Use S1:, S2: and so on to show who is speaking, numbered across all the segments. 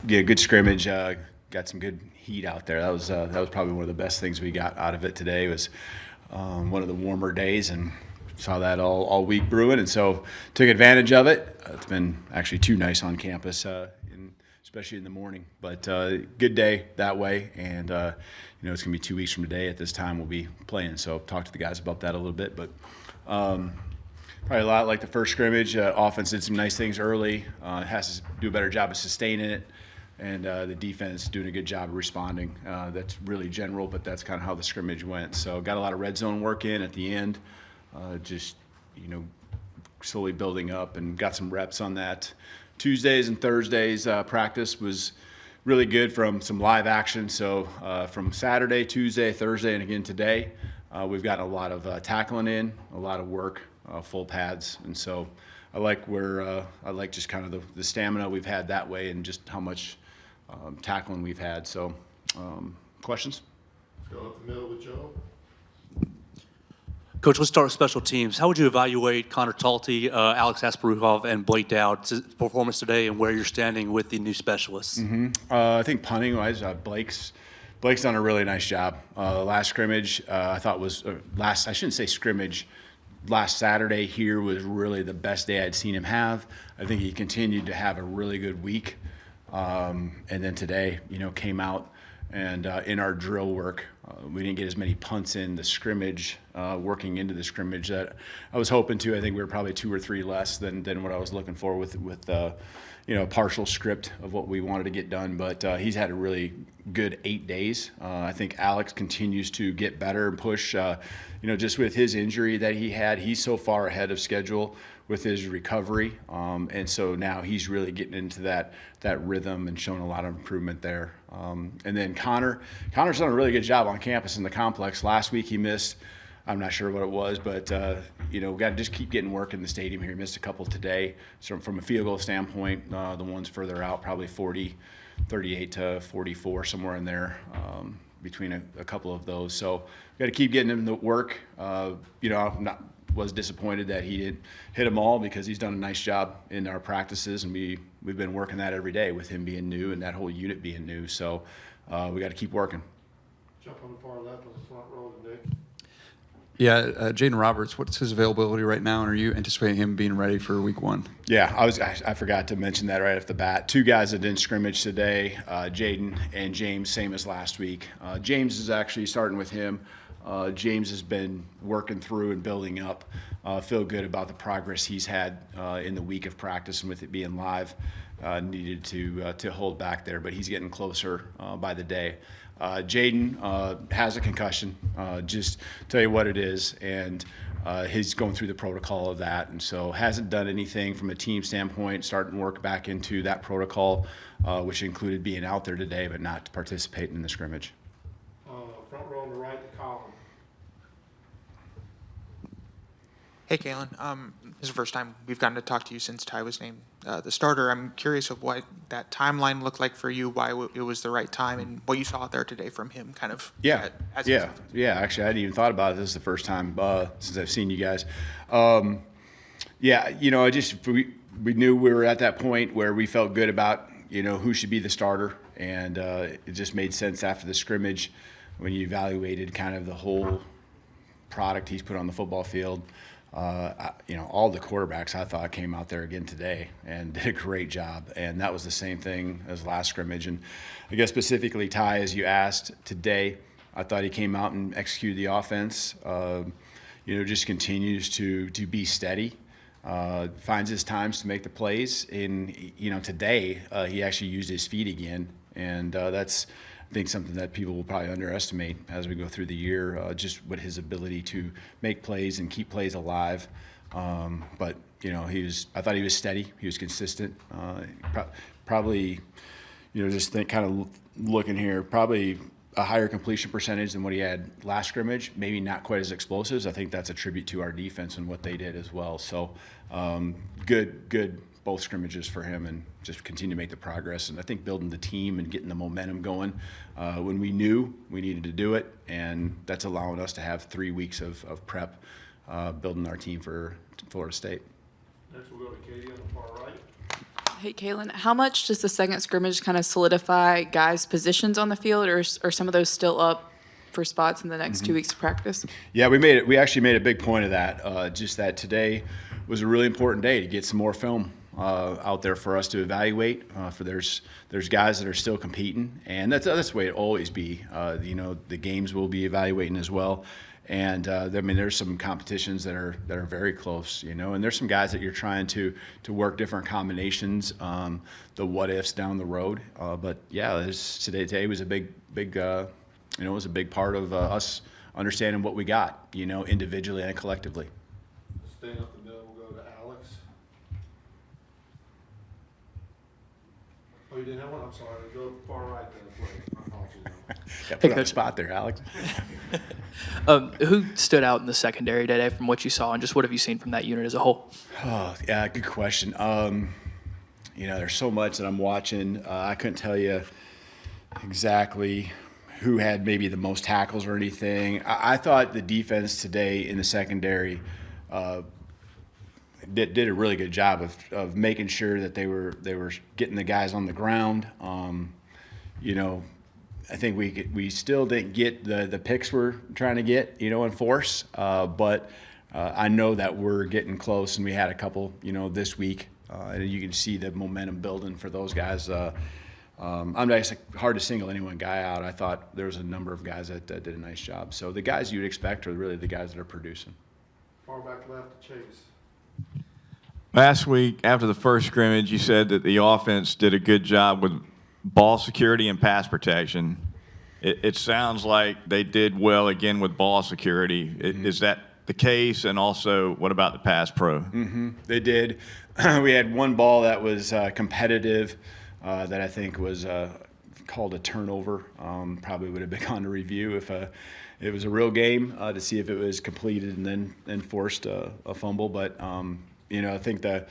S1: good scrimmage. Got some good heat out there. That was probably one of the best things we got out of it today. It was one of the warmer days, and saw that all week brewing, and so took advantage of it. It's been actually too nice on campus, especially in the morning. But good day that way, and it's gonna be 2 weeks from today at this time we'll be playing. So talk to the guys about that a little bit, but. Probably a lot like the first scrimmage. Offense did some nice things early. Has to do a better job of sustaining it, and the defense doing a good job of responding. That's really general, but that's kind of how the scrimmage went. So got a lot of red zone work in at the end, just slowly building up, and got some reps on that. Tuesdays and Thursdays practice was really good from some live action. So from Saturday, Tuesday, Thursday, and again today, we've got a lot of tackling in, a lot of work. Full pads, and so I like just kind of the stamina we've had that way, and just how much tackling we've had. So, questions?
S2: Let's go up the middle with Joe.
S3: Coach, let's start with special teams. How would you evaluate Connor Talty, Alex Asparuhov, and Blake Dowd's performance today, and where you're standing with the new specialists?
S1: I think punting-wise, Blake's done a really nice job. Last scrimmage, I thought was last. I shouldn't say scrimmage. Last Saturday here was really the best day I'd seen him have. I think he continued to have a really good week. And then today, came out and in our drill work, we didn't get as many punts in the scrimmage, working into the scrimmage that I was hoping to. I think we were probably 2 or 3 less than what I was looking for with a partial script of what we wanted to get done. But he's had a really good 8 days. I think Alex continues to get better and push. Just with his injury that he had, he's so far ahead of schedule with his recovery, and so now he's really getting into that rhythm and showing a lot of improvement there. And then Connor's done a really good job on campus in the complex. Last week he missed. I'm not sure what it was, but we got to just keep getting work in the stadium here. He missed a couple today. So from a field goal standpoint, the ones further out, probably 38 to 44, somewhere in there, between a couple of those. So we got to keep getting him the work. Was disappointed that he didn't hit them all, because he's done a nice job in our practices, and we've been working that every day with him being new and that whole unit being new. So we got to keep working.
S2: Jump on the far left on the front row to Nick.
S4: Yeah, Jaden Roberts, what's his availability right now, and are you anticipating him being ready for week 1?
S1: Yeah, I forgot to mention that right off the bat. 2 guys that didn't scrimmage today, Jaden and James, same as last week. James is actually starting with him. James has been working through and building up. Feel good about the progress he's had in the week of practice, and with it being live, needed to hold back there, but he's getting closer by the day. Jaden has a concussion, just tell you what it is, and he's going through the protocol of that, and so hasn't done anything from a team standpoint, starting to work back into that protocol, which included being out there today but not participating in the scrimmage.
S2: Front row on the right to Colin.
S5: Hey, Kalen. This is the first time we've gotten to talk to you since Ty was named the starter. I'm curious of what that timeline looked like for you, why it was the right time, and what you saw out there today from him, kind of.
S1: Yeah. Actually, I hadn't even thought about it. This is the first time since I've seen you guys. We knew we were at that point where we felt good about who should be the starter, and it just made sense after the scrimmage when you evaluated kind of the whole product he's put on the football field. All the quarterbacks I thought came out there again today and did a great job, and that was the same thing as last scrimmage. And I guess specifically Ty, as you asked today, I thought he came out and executed the offense. Just continues to be steady, finds his times to make the plays. And today he actually used his feet again, and that's, I think, something that people will probably underestimate as we go through the year, just what his ability to make plays and keep plays alive. But I thought he was steady. He was consistent. Probably, just kind of looking here, probably a higher completion percentage than what he had last scrimmage. Maybe not quite as explosive. I think that's a tribute to our defense and what they did as well. So good both scrimmages for him, and just continue to make the progress. And I think building the team and getting the momentum going when we knew we needed to do it, and that's allowing us to have 3 weeks of prep, building our team for Florida State.
S2: Next we'll go to Katie on the far right.
S6: Hey, Kalen, how much does the second scrimmage kind of solidify guys' positions on the field, or are some of those still up for spots in the next 2 weeks of practice?
S1: Yeah, we actually made a big point of that. Just that today was a really important day to get some more film out there for us to evaluate. For there's guys that are still competing, and that's the way it always be. The games will be evaluating as well. And there's some competitions that are very close, and there's some guys that you're trying to work different combinations, the what ifs down the road. But yeah, today was a big it was a big part of us understanding what we got, individually and collectively.
S2: Staying up the middle, we'll go to Alex. Oh, you didn't have one? I'm sorry. Go far right then, please. My apologies.
S1: Yeah, put on the spot there, Alex.
S7: Who stood out in the secondary today from what you saw, and just what have you seen from that unit as a whole?
S1: Oh, yeah, good question. There's so much that I'm watching. I couldn't tell you exactly who had maybe the most tackles or anything. I thought the defense today in the secondary did a really good job of making sure that they were getting the guys on the ground. I think we still didn't get the picks we're trying to get, in force. But I know that we're getting close, and we had a couple, this week. And you can see the momentum building for those guys. It's hard to single any one guy out. I thought there was a number of guys that did a nice job. So the guys you'd expect are really the guys that are producing.
S2: Far back left to Chase.
S8: Last week, after the first scrimmage, you said that the offense did a good job with ball security and pass protection. It sounds like they did well again with ball security.
S1: Mm-hmm.
S8: Is that the case? And also, what about the pass pro?
S1: Mm-hmm. They did. We had one ball that was competitive that I think was called a turnover. Probably would have been on to review if it was a real game to see if it was completed and then forced a fumble. But I think the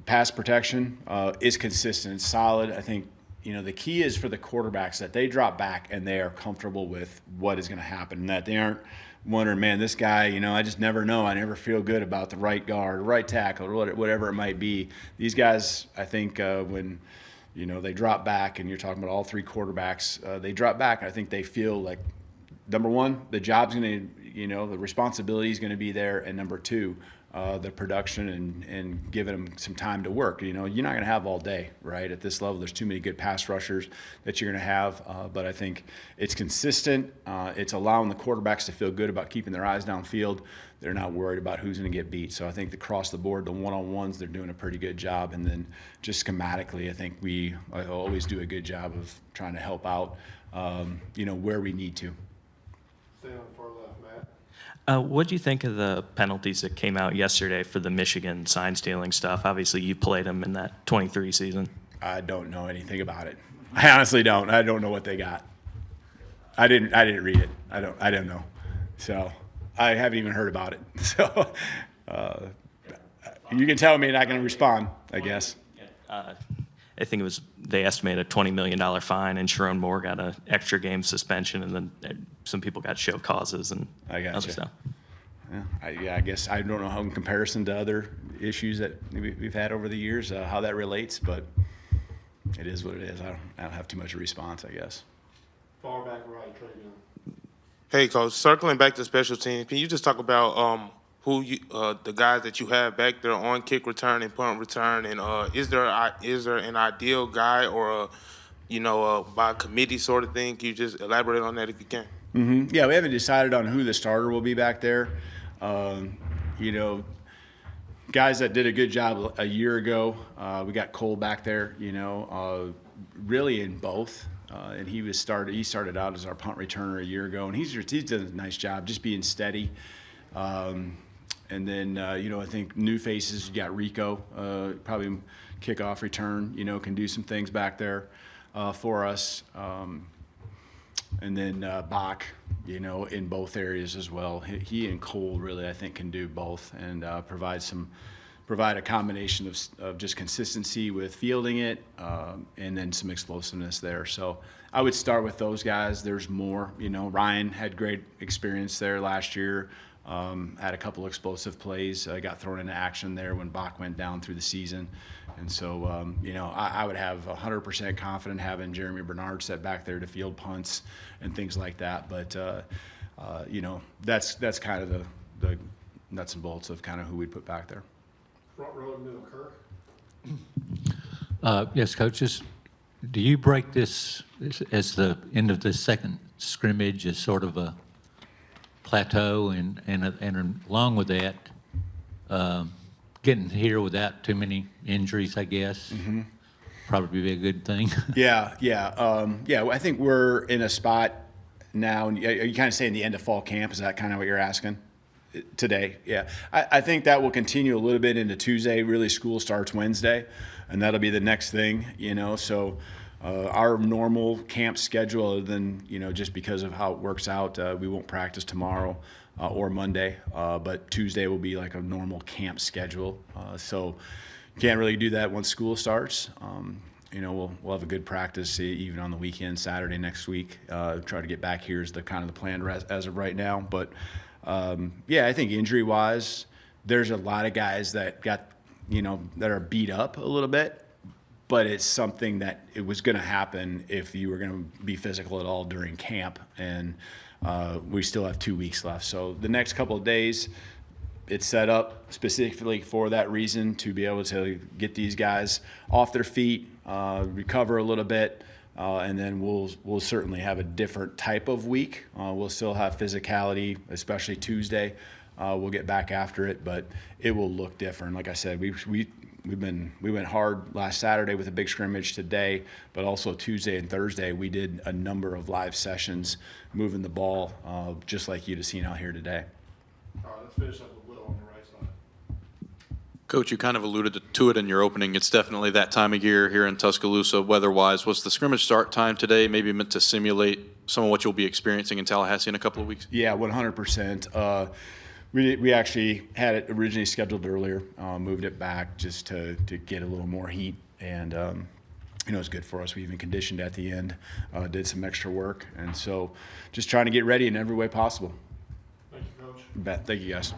S1: pass protection is consistent, solid. I think the key is for the quarterbacks that they drop back and they are comfortable with what is going to happen, and that they aren't wondering, man, this guy, I just never know. I never feel good about the right guard, right tackle, or whatever it might be. These guys, I think, when they drop back, and you're talking about all three quarterbacks, they drop back. I think they feel like, number one, the job's going to, the responsibility is going to be there, and number two, the production and giving them some time to work. You're not going to have all day, right? At this level, there's too many good pass rushers that you're going to have. But I think it's consistent. It's allowing the quarterbacks to feel good about keeping their eyes downfield. They're not worried about who's going to get beat. So I think across the board, the one-on-ones, they're doing a pretty good job. And then just schematically, I think I always do a good job of trying to help out, where we need to.
S2: Stay on the far left, Matt.
S9: What do you think of the penalties that came out yesterday for the Michigan sign stealing stuff? Obviously, you played them in that 23 season.
S1: I don't know anything about it. I honestly don't. I don't know what they got. I didn't read it. I don't know. So I haven't even heard about it. So you can tell me and I can respond, I guess.
S9: I think they estimated a $20 million fine, and Sharon Moore got an extra game suspension, and then some people got show causes and other stuff.
S1: Yeah, I guess I don't know how in comparison to other issues that we've had over the years, how that relates, but it is what it is. I don't have too much of a response, I guess.
S2: Far back right, Travion.
S10: Hey, Coach, circling back to special teams, can you just talk about the guys that you have back there on kick return and punt return, and is there an ideal guy or a by committee sort of thing? Can you just elaborate on that if you can?
S1: Mm-hmm. Yeah, we haven't decided on who the starter will be back there. Guys that did a good job a year ago. We got Cole back there. Really in both. And he started out as our punt returner a year ago, and he's done a nice job just being steady. And then, I think new faces, you got Rico, probably kickoff return, can do some things back there for us. And then Bach, in both areas as well. He and Cole really, I think, can do both and provide a combination of just consistency with fielding it and then some explosiveness there. So I would start with those guys. There's more. Ryan had great experience there last year. Had a couple explosive plays, got thrown into action there when Bach went down through the season. And so, you know, I would have 100% confident having Jeremy Bernard set back there to field punts and things like that. But, you know, that's kind of the nuts and bolts of kind of who we'd put back there.
S2: Front row and middle, Kirk.
S11: Yes, coaches. Do you break this as the end of the second scrimmage as sort of a plateau, and along with that, getting here without too many injuries, I guess, probably be a good thing.
S1: Yeah. I think we're in a spot now. Are you kind of saying the end of fall camp? Is that kind of what you're asking today? Yeah. I think that will continue a little bit into Tuesday. Really, school starts Wednesday, and that'll be the next thing, you know. So our normal camp schedule, other than, you know, just because of how it works out, we won't practice tomorrow or Monday, but Tuesday will be like a normal camp schedule. So can't really do that once school starts. You know, we'll have a good practice even on the weekend, Saturday next week. Try to get back here is the kind of the plan as of right now. But yeah, I think injury-wise, there's a lot of guys that got, you know, that are beat up a little bit. But it's something that it was going to happen if you were going to be physical at all during camp, and we still have 2 weeks left. So the next couple of days, it's set up specifically for that reason, to be able to get these guys off their feet, recover a little bit, and then we'll certainly have a different type of week. We'll still have physicality, especially Tuesday. We'll get back after it, but it will look different. Like I said, we went hard last Saturday with a big scrimmage today, but also Tuesday and Thursday we did a number of live sessions moving the ball, just like you'd have seen out here today.
S2: All right, let's finish up with Will on the right side.
S12: Coach, you kind of alluded to it in your opening. It's definitely that time of year here in Tuscaloosa, weather-wise. Was the scrimmage start time today maybe meant to simulate some of what you'll be experiencing in Tallahassee in a couple of weeks?
S1: Yeah, 100%. We actually had it originally scheduled earlier, moved it back just to get a little more heat, and you know, it's good for us. We even conditioned at the end, did some extra work, and so just trying to get ready in every way possible.
S2: Thank you, Coach.
S1: You bet. Thank you, guys.